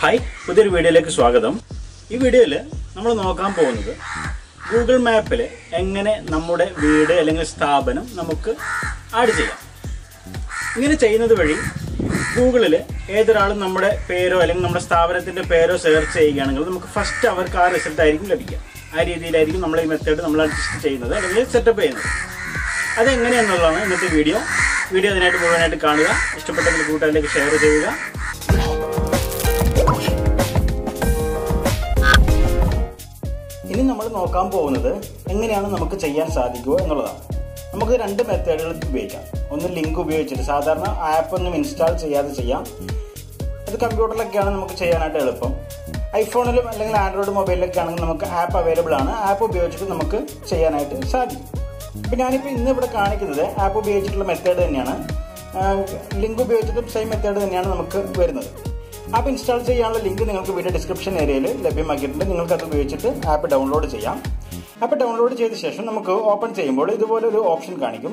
Hi, പുതിയൊരു വീഡിയോയിലേക്ക് സ്വാഗതം. ഈ വീഡിയോയിൽ നമ്മൾ നോക്കാൻ പോകുന്നത് ഗൂഗിൾ മാപ്പിൽ എങ്ങനെ നമ്മുടെ വീട് അല്ലെങ്കിൽ സ്ഥാപനം നമുക്ക് ആഡ് ചെയ്യാം. ഇങ്ങനെ ചെയ്യുന്നത് വഴി ഗൂഗിളിൽ ഏതൊരാളും നമ്മുടെ പേരോ അല്ലെങ്കിൽ നമ്മുടെ സ്ഥാപനത്തിൻ്റെ പേരോ സെർച്ച് ചെയ്യുകയാണെങ്കിൽ നമുക്ക് ഫസ്റ്റ് അവർക്ക് ആ റിസൾട്ട് ആയിരിക്കും ലഭിക്കുക. ആ രീതിയിലായിരിക്കും നമ്മൾ ഈ മെത്തേഡ് നമ്മൾ അഡ്ജസ്റ്റ് ചെയ്യുന്നത് അല്ലെങ്കിൽ സെറ്റപ്പ് ചെയ്യുന്നത്. അതെങ്ങനെയെന്നുള്ളതാണ് ഇന്നത്തെ വീഡിയോ. അതിനായിട്ട് മുഴുവനായിട്ട് കാണുക. ഇഷ്ടപ്പെട്ടെങ്കിൽ കൂട്ടുകാരിലേക്ക് ഷെയർ ചെയ്യുക. ഇനി നമ്മൾ നോക്കാൻ പോകുന്നത് എങ്ങനെയാണ് നമുക്ക് ചെയ്യാൻ സാധിക്കുക എന്നുള്ളതാണ്. നമുക്ക് രണ്ട് മെത്തേഡുകൾ ഉപയോഗിക്കാം. ഒന്ന് ലിങ്ക് ഉപയോഗിച്ചിട്ട് സാധാരണ ആപ്പ് ഒന്നും ഇൻസ്റ്റാൾ ചെയ്യാതെ ചെയ്യാം. അത് കമ്പ്യൂട്ടറിലൊക്കെയാണ് നമുക്ക് ചെയ്യാനായിട്ട് എളുപ്പം. ഐഫോണിലും അല്ലെങ്കിൽ ആൻഡ്രോയിഡ് മൊബൈലിലൊക്കെ ആണെങ്കിൽ നമുക്ക് ആപ്പ് അവൈലബിൾ ആണ്. ആപ്പ് ഉപയോഗിച്ചിട്ട് നമുക്ക് ചെയ്യാനായിട്ട് സാധിക്കും. ഇപ്പം ഞാനിപ്പോൾ ഇന്ന് ഇവിടെ കാണിക്കുന്നത് ആപ്പ് ഉപയോഗിച്ചിട്ടുള്ള മെത്തേഡ് തന്നെയാണ്. ലിങ്ക് ഉപയോഗിച്ചിട്ടും സെയിം മെത്തേഡ് തന്നെയാണ് നമുക്ക് വരുന്നത്. ആപ്പ് ഇൻസ്റ്റാൾ ചെയ്യാനുള്ള ലിങ്ക് നിങ്ങൾക്ക് വീഡിയോ ഡിസ്ക്രിപ്ഷൻ ഏരിയയിൽ ലഭ്യമാക്കിയിട്ടുണ്ട്. നിങ്ങൾക്കത് ഉപയോഗിച്ചിട്ട് ആപ്പ് ഡൗൺലോഡ് ചെയ്യാം. ആപ്പ് ഡൗൺലോഡ് ചെയ്ത ശേഷം നമുക്ക് ഓപ്പൺ ചെയ്യുമ്പോൾ ഇതുപോലെ ഒരു ഓപ്ഷൻ കാണിക്കും.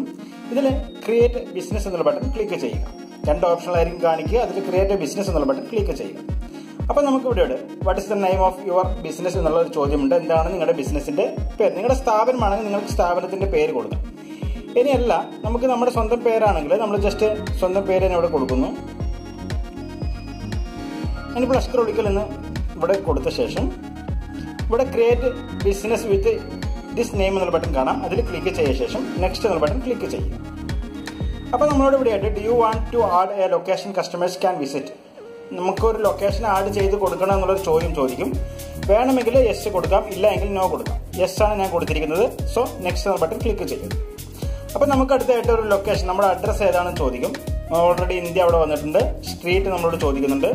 ഇതിൽ ക്രിയേറ്റ് ബിസിനസ് എന്നുള്ള ബട്ടൺ ക്ലിക്ക് ചെയ്യുക. രണ്ട് ഓപ്ഷനായിരിക്കും കാണിക്കുക. അതിൽ ക്രിയേറ്റ് ബിസിനസ് എന്നുള്ള ബട്ടൺ ക്ലിക്ക് ചെയ്യുക. അപ്പോൾ നമുക്ക് ഇവിടെ what is the name of your business എന്നുള്ള ഒരു ചോദ്യമുണ്ട്. എന്താണ് നിങ്ങളുടെ ബിസിനസിന്റെ പേര്? നിങ്ങളുടെ സ്ഥാപനമാണെങ്കിൽ നിങ്ങൾക്ക് സ്ഥാപനത്തിന്റെ പേര് കൊടുക്കാം. ഇനിയല്ല, നമുക്ക് നമ്മുടെ സ്വന്തം പേരാണെങ്കിൽ നമ്മൾ ജസ്റ്റ് സ്വന്തം പേര് തന്നെ ഇവിടെ കൊടുക്കുന്നു. ഞാനിപ്പോൾ അഷ്കർ ഉളിക്കൽ എന്ന് ഇവിടെ കൊടുത്ത ശേഷം ഇവിടെ create business with this name എന്നുള്ള ബട്ടൺ കാണാം. അതിൽ ക്ലിക്ക് ചെയ്ത ശേഷം നെക്സ്റ്റ് എന്നുള്ള ബട്ടൺ ക്ലിക്ക് ചെയ്യുക. അപ്പോൾ നമ്മളോട് ഇവിടെയായിട്ട് do you want to add a location customers can visit. നമുക്കൊരു ലൊക്കേഷൻ ആഡ് ചെയ്ത് കൊടുക്കണം എന്നുള്ളൊരു ചോദ്യം ചോദിക്കും. വേണമെങ്കിൽ യെസ് കൊടുക്കാം, ഇല്ല എങ്കിൽ നോ കൊടുക്കാം. യെസ് ആണ് ഞാൻ കൊടുത്തിരിക്കുന്നത്. സോ നെക്സ്റ്റ് എന്ന ബട്ടൺ ക്ലിക്ക് ചെയ്യും. അപ്പോൾ നമുക്ക് അടുത്തായിട്ട് ഒരു ലൊക്കേഷൻ, നമ്മുടെ അഡ്രസ്സ് ഏതാണെന്ന് ചോദിക്കും. ഓൾറെഡി ഇന്ത്യ അവിടെ വന്നിട്ടുണ്ട്. സ്ട്രീറ്റ് നമ്മളോട് ചോദിക്കുന്നുണ്ട്.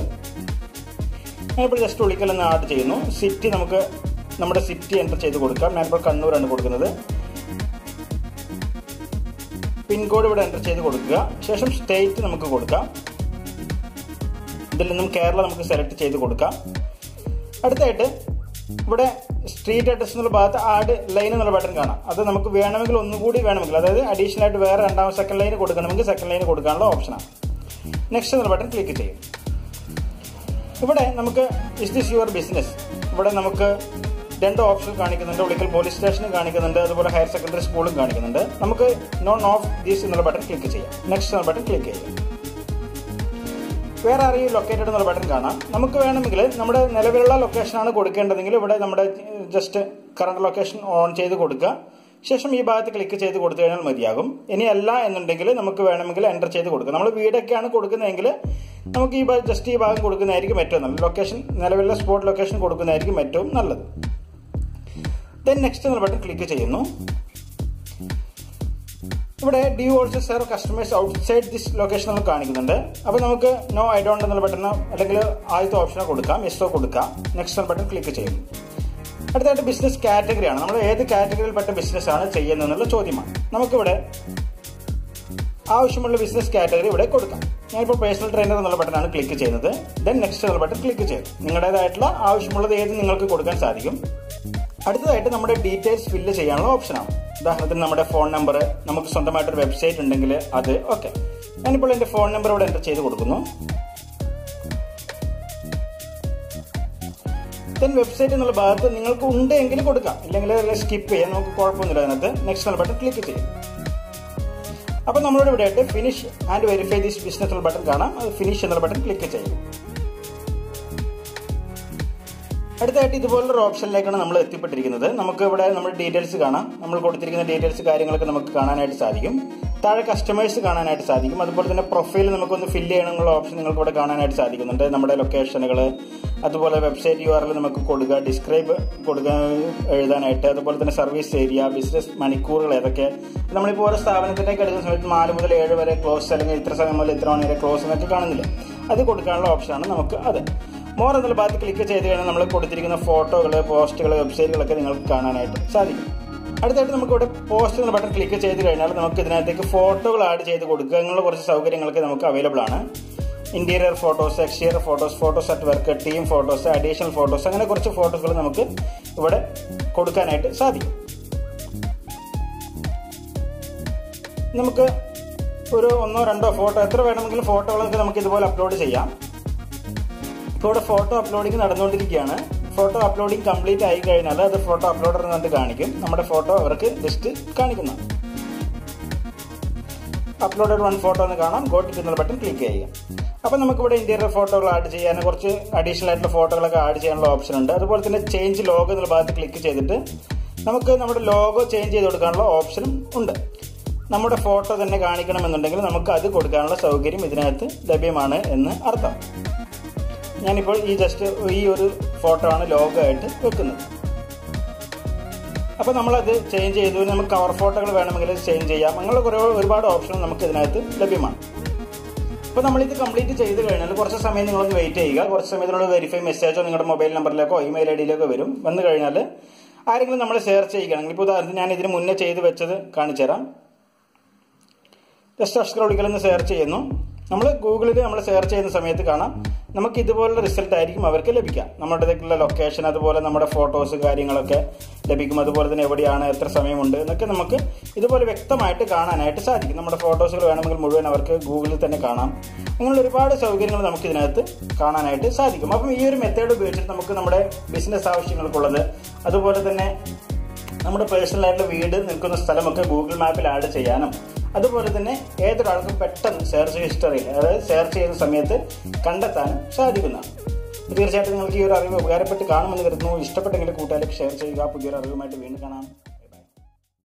ഞാനിപ്പോൾ ജസ്റ്റ് ഉളിക്കൽ എന്ന് ആഡ് ചെയ്യുന്നു. സിറ്റി നമുക്ക് നമ്മുടെ സിറ്റി എൻ്റർ ചെയ്ത് കൊടുക്കാം. ഞാനിപ്പോൾ കണ്ണൂരാണ് കൊടുക്കുന്നത്. പിൻകോഡ് ഇവിടെ എൻ്റർ ചെയ്ത് കൊടുക്കുക. ശേഷം സ്റ്റേറ്റ് നമുക്ക് കൊടുക്കാം. ഇതിൽ നിന്നും കേരള നമുക്ക് സെലക്ട് ചെയ്ത് കൊടുക്കാം. അടുത്തായിട്ട് ഇവിടെ സ്ട്രീറ്റ് അഡ്രസ് എന്നുള്ള ഭാഗത്ത് ആഡ് ലൈൻ എന്നുള്ള ബട്ടൺ കാണാം. അത് നമുക്ക് വേണമെങ്കിൽ ഒന്നുകൂടി വേണമെങ്കിൽ, അതായത് അഡീഷണൽ ആയിട്ട് വേറെ സെക്കൻഡ് ലൈൻ കൊടുക്കണമെങ്കിൽ സെക്കൻഡ് ലൈൻ കൊടുക്കാനുള്ള ഓപ്ഷനാണ്. നെക്സ്റ്റ് എന്നുള്ള ബട്ടൺ ക്ലിക്ക് ചെയ്യും. ഇവിടെ നമുക്ക് ഇസ് ദിസ് യുവർ ബിസിനസ്, ഇവിടെ നമുക്ക് രണ്ട് ഓപ്ഷൻ കാണിക്കുന്നുണ്ട്. ഉളിക്കൽ പോലീസ് സ്റ്റേഷനും കാണിക്കുന്നുണ്ട്, അതുപോലെ ഹയർ സെക്കൻഡറി സ്കൂളും കാണിക്കുന്നുണ്ട്. നമുക്ക് നോൺ ഓഫ് ദീസ് എന്നുള്ള ബട്ടൺ ക്ലിക്ക് ചെയ്യാം. നെക്സ്റ്റ് എന്നുള്ള ബട്ടൺ ക്ലിക്ക് ചെയ്യാം. വേറെ ആരെയും ലൊക്കേറ്റഡ് എന്നുള്ള ബട്ടൺ കാണാം. നമുക്ക് വേണമെങ്കിൽ നമ്മുടെ നിലവിലുള്ള ലൊക്കേഷനാണ് കൊടുക്കേണ്ടതെങ്കിൽ ഇവിടെ നമ്മുടെ ജസ്റ്റ് കറണ്ട് ലൊക്കേഷൻ ഓൺ ചെയ്ത് കൊടുക്കുക. ശേഷം ഈ ഭാഗത്ത് ക്ലിക്ക് ചെയ്ത് കൊടുത്തു കഴിഞ്ഞാൽ മതിയാകും. ഇനി അല്ല എന്നുണ്ടെങ്കിൽ നമുക്ക് വേണമെങ്കിൽ എൻ്റർ ചെയ്ത് കൊടുക്കുക. നമ്മൾ വീടൊക്കെയാണ് കൊടുക്കുന്നതെങ്കിൽ നമുക്ക് ഈ ഭാഗം കൊടുക്കുന്നതായിരിക്കും ഏറ്റവും നല്ലത്. ലൊക്കേഷൻ നിലവിലുള്ള സ്പോട്ട് ലൊക്കേഷൻ കൊടുക്കുന്നതായിരിക്കും ഏറ്റവും നല്ലത്. ദെൻ നെക്സ്റ്റ് എന്നുള്ള ബട്ടൺ ക്ലിക്ക് ചെയ്യുന്നു. ഇവിടെ do you also serve customers outside this location നമ്മൾ കാണിക്കുന്നുണ്ട്. അപ്പോൾ നമുക്ക് നോ ഐ ഡോണ്ട് എന്നുള്ള ബട്ടണോ അല്ലെങ്കിൽ ആദ്യത്തെ ഓപ്ഷനോ കൊടുക്കാം, യെസ്സോ കൊടുക്കാം. നെക്സ്റ്റ് എന്നുള്ള ബട്ടൺ ക്ലിക്ക് ചെയ്യുന്നു. അടുത്തായിട്ട് ബിസിനസ് കാറ്റഗറിയാണ്. നമ്മൾ ഏത് കാറ്റഗറിയിൽപ്പെട്ട ബിസിനസ്സാണ് ചെയ്യുന്നതെന്നുള്ള ചോദ്യമാണ്. നമുക്കിവിടെ ആവശ്യമുള്ള ബിസിനസ് കാറ്റഗറി ഇവിടെ കൊടുക്കാം. ഞാനിപ്പോൾ പേഴ്സണൽ ട്രെയിനർ എന്നുള്ള ബട്ടനാണ് ക്ലിക്ക് ചെയ്യുന്നത്. ദെൻ നെക്സ്റ്റ് എന്നുള്ള ബട്ടൺ ക്ലിക്ക് ചെയ്തു. നിങ്ങളുടേതായിട്ടുള്ള ആവശ്യമുള്ളത് ഏത് നിങ്ങൾക്ക് കൊടുക്കാൻ സാധിക്കും. അടുത്തതായിട്ട് നമ്മുടെ ഡീറ്റെയിൽസ് ഫില്ല് ചെയ്യാനുള്ള ഓപ്ഷനാണ്. ഉദാഹരണത്തിന് നമ്മുടെ ഫോൺ നമ്പർ, നമുക്ക് സ്വന്തമായിട്ടൊരു വെബ്സൈറ്റ് ഉണ്ടെങ്കിൽ അത് ഓക്കെ. ഞാനിപ്പോൾ എൻ്റെ ഫോൺ നമ്പർ ഇവിടെ എൻ്റർ ചെയ്ത് കൊടുക്കുന്നു. ദെൻ വെബ്സൈറ്റ് എന്നുള്ള ഭാഗത്ത് നിങ്ങൾക്ക് ഉണ്ടെങ്കിൽ കൊടുക്കാം, ഇല്ലെങ്കിൽ സ്കിപ്പ് ചെയ്യാം, നമുക്ക് കുഴപ്പമൊന്നുമില്ല. അതിനകത്ത് നെക്സ്റ്റ് എന്നുള്ള ബട്ടൺ ക്ലിക്ക് ചെയ്യും. അപ്പോൾ നമ്മളോട് ഇവിടെ ആയിട്ട് finish and verify this business എന്നുള്ള ബട്ടൺ കാണാം. അത് ഫിനിഷ് എന്നുള്ള ബട്ടൺ ക്ലിക്ക് ചെയ്യും. അടുത്തായിട്ട് ഇതുപോലൊരു ഓപ്ഷനിലേക്കാണ് നമ്മൾ എത്തിപ്പെട്ടിരിക്കുന്നത്. നമുക്ക് ഇവിടെ നമ്മുടെ ഡീറ്റെയിൽസ് കാണാം. നമ്മൾ കൊടുത്തിരിക്കുന്ന ഡീറ്റെയിൽസ് കാര്യങ്ങളൊക്കെ നമുക്ക് കാണാനായിട്ട് സാധിക്കും. താഴെ കസ്റ്റമേഴ്സ് കാണാനായിട്ട് സാധിക്കും. അതുപോലെ തന്നെ പ്രൊഫൈൽ നമുക്കൊന്ന് ഫില്ല് ചെയ്യണമെന്നുള്ള ഓപ്ഷൻ നിങ്ങൾക്ക് ഇവിടെ കാണാനായിട്ട് സാധിക്കുന്നുണ്ട്. നമ്മുടെ ലൊക്കേഷനുകൾ, അതുപോലെ വെബ്സൈറ്റ് URL നമുക്ക് കൊടുക്കുക, ഡിസ്ക്രൈബ് കൊടുക്കുക എഴുതാനായിട്ട്, അതുപോലെ തന്നെ സർവീസ് ഏരിയ, ബിസിനസ് മണിക്കൂറുകൾ ഏതൊക്കെ. നമ്മളിപ്പോൾ ഓരോ സ്ഥാപനത്തിലേക്ക് എടുക്കുന്ന സമയത്ത് 4 മുതൽ 7 വരെ ക്ലോസ്, അല്ലെങ്കിൽ ഇത്ര സമയം മുതൽ ഇത്ര മണി വരെ ക്ലോസ് എന്നൊക്കെ കാണുന്നില്ല. അത് കൊടുക്കാനുള്ള ഓപ്ഷനാണ് നമുക്ക് അത്. മോർ എന്നുള്ള ഭാഗത്ത് ക്ലിക്ക് ചെയ്ത് കഴിഞ്ഞാൽ നമ്മൾ കൊടുത്തിരിക്കുന്ന ഫോട്ടോകൾ, പോസ്റ്റുകൾ, വെബ്സൈറ്റുകളൊക്കെ നിങ്ങൾക്ക് കാണാനായിട്ട് സാധിക്കും. അടുത്തായിട്ട് നമുക്ക് ഇവിടെ പോസ്റ്റ് എന്ന ബട്ടൺ ക്ലിക്ക് ചെയ്ത് കഴിഞ്ഞാൽ നമുക്ക് ഇതിനകത്തേക്ക് ഫോട്ടോകൾ ആഡ് ചെയ്ത് കൊടുക്കുക എന്നുള്ള കുറച്ച് സൗകര്യങ്ങളൊക്കെ നമുക്ക് അവൈലബിൾ ആണ്. Interior photos, exterior photos, photos at work, team photos, additional photos, അങ്ങനെ കുറച്ച് ഫോട്ടോസുകൾ നമുക്ക് ഇവിടെ കൊടുക്കാനായിട്ട് സാധിക്കും. നമുക്ക് ഒരു 1-2 ഫോട്ടോ, എത്ര വേണമെങ്കിലും ഫോട്ടോകളൊക്കെ നമുക്ക് ഇതുപോലെ അപ്ലോഡ് ചെയ്യാം. ഇപ്പോൾ ഇവിടെ ഫോട്ടോ അപ്ലോഡിംഗ് നടന്നുകൊണ്ടിരിക്കുകയാണ്. ഫോട്ടോ അപ്ലോഡിംഗ് കംപ്ലീറ്റ് ആയി കഴിഞ്ഞാൽ അത് ഫോട്ടോ അപ്ലോഡർ എന്നിട്ട് കാണിക്കും. നമ്മുടെ ഫോട്ടോ അവർക്ക് ലിസ്റ്റ് കാണിക്കുന്നു. അപ്ലോഡഡ് വൺ ഫോട്ടോ എന്ന് കാണാം. ഗോ ടു എന്നുള്ള ബട്ടൺ ക്ലിക്ക് ചെയ്യുക. അപ്പം നമുക്കിവിടെ ഇന്റീരിയർ ഫോട്ടോകൾ ആഡ് ചെയ്യാൻ കുറച്ച് അഡീഷണൽ ആയിട്ടുള്ള ഫോട്ടോകളൊക്കെ ആഡ് ചെയ്യാനുള്ള ഓപ്ഷൻ ഉണ്ട്. അതുപോലെ തന്നെ ചേഞ്ച് ലോഗോ എന്നുള്ള ഭാഗത്ത് ക്ലിക്ക് ചെയ്തിട്ട് നമുക്ക് നമ്മുടെ ലോഗോ ചേഞ്ച് ചെയ്ത് കൊടുക്കാനുള്ള ഓപ്ഷനും ഉണ്ട്. നമ്മുടെ ഫോട്ടോ തന്നെ കാണിക്കണമെന്നുണ്ടെങ്കിൽ നമുക്ക് അത് കൊടുക്കാനുള്ള സൗകര്യം ഇതിനകത്ത് ലഭ്യമാണ് എന്ന് അർത്ഥം. ഞാനിപ്പോൾ ഈ ഒരു ഫോട്ടോ ആണ് ലോഗോ ആയിട്ട് വെക്കുന്നത്. അപ്പോൾ നമ്മളത് ചേഞ്ച് ചെയ്തു. നമുക്ക് കവർ ഫോട്ടോകൾ വേണമെങ്കിൽ ചേഞ്ച് ചെയ്യാം. അങ്ങനെയുള്ള ഒരുപാട് ഓപ്ഷൻ നമുക്ക് ഇതിനകത്ത് ലഭ്യമാണ്. അപ്പോൾ നമ്മളിത് കംപ്ലീറ്റ് ചെയ്ത് കഴിഞ്ഞാൽ കുറച്ച് സമയം നിങ്ങളൊന്ന് വെയിറ്റ് ചെയ്യുക. കുറച്ച് സമയത്തിനുള്ളിൽ വെരിഫൈ മെസ്സേജോ നിങ്ങളുടെ മൊബൈൽ നമ്പറിലേക്കോ ഇമെയിൽ ഐഡിയിലേക്കോ വന്നു കഴിഞ്ഞാൽ ആരെങ്കിലും നമ്മൾ സെർച്ച് ചെയ്യുകയാണെങ്കിൽ, ഇപ്പോൾ ഉദാഹരണത്തിന് ഞാൻ ഇതിന് മുന്നേ ചെയ്ത് വെച്ചത് കാണിച്ചു തരാം. ജസ്റ്റ് അഷ്കറോളിക്കലെന്ന് സെർച്ച് ചെയ്യുന്നു. നമ്മൾ ഗൂഗിളിൽ നമ്മൾ സെർച്ച് ചെയ്യുന്ന സമയത്ത് കാണാം നമുക്ക് ഇതുപോലുള്ള റിസൾട്ട് ആയിരിക്കും അവർക്ക് ലഭിക്കാം. നമ്മുടെ ലൊക്കേഷൻ, അതുപോലെ നമ്മുടെ ഫോട്ടോസ് കാര്യങ്ങളൊക്കെ ലഭിക്കും. അതുപോലെ തന്നെ എവിടെയാണ്, എത്ര സമയമുണ്ട് എന്നൊക്കെ നമുക്ക് ഇതുപോലെ വ്യക്തമായിട്ട് കാണാനായിട്ട് സാധിക്കും. നമ്മുടെ ഫോട്ടോസുകൾ വേണമെങ്കിൽ മുഴുവൻ അവർക്ക് ഗൂഗിളിൽ തന്നെ കാണാം. അങ്ങനെയുള്ള ഒരുപാട് സൗകര്യങ്ങൾ നമുക്ക് ഇതിനകത്ത് കാണാനായിട്ട് സാധിക്കും. അപ്പം ഈ ഒരു മെത്തേഡ് ഉപയോഗിച്ചിട്ട് നമുക്ക് നമ്മുടെ ബിസിനസ് ആവശ്യങ്ങൾക്കുള്ളത്, അതുപോലെ തന്നെ നമ്മുടെ പേഴ്സണൽ ആയിട്ടുള്ള വീട് നിൽക്കുന്ന സ്ഥലമൊക്കെ ഗൂഗിൾ മാപ്പിൽ ആഡ് ചെയ്യാനും, അതുപോലെ തന്നെ ഏതൊരാൾക്കും പെട്ടെന്ന് സെർച്ച് ഹിസ്റ്ററിയിൽ, അതായത് സെർച്ച് ചെയ്യുന്ന സമയത്ത് കണ്ടെത്താനും സാധിക്കുന്നതാണ്. തീർച്ചയായിട്ടും നിങ്ങൾക്ക് ഈ ഒരു അറിവ് ഉപകാരപ്പെട്ട് കാണുമെന്ന് കരുതുന്നു. ഇഷ്ടപ്പെട്ടെങ്കിൽ കൂട്ടുകാർക്ക് ഷെയർ ചെയ്യുക. പുതിയൊരു അറിവുമായിട്ട് വീണ്ടും കാണാം.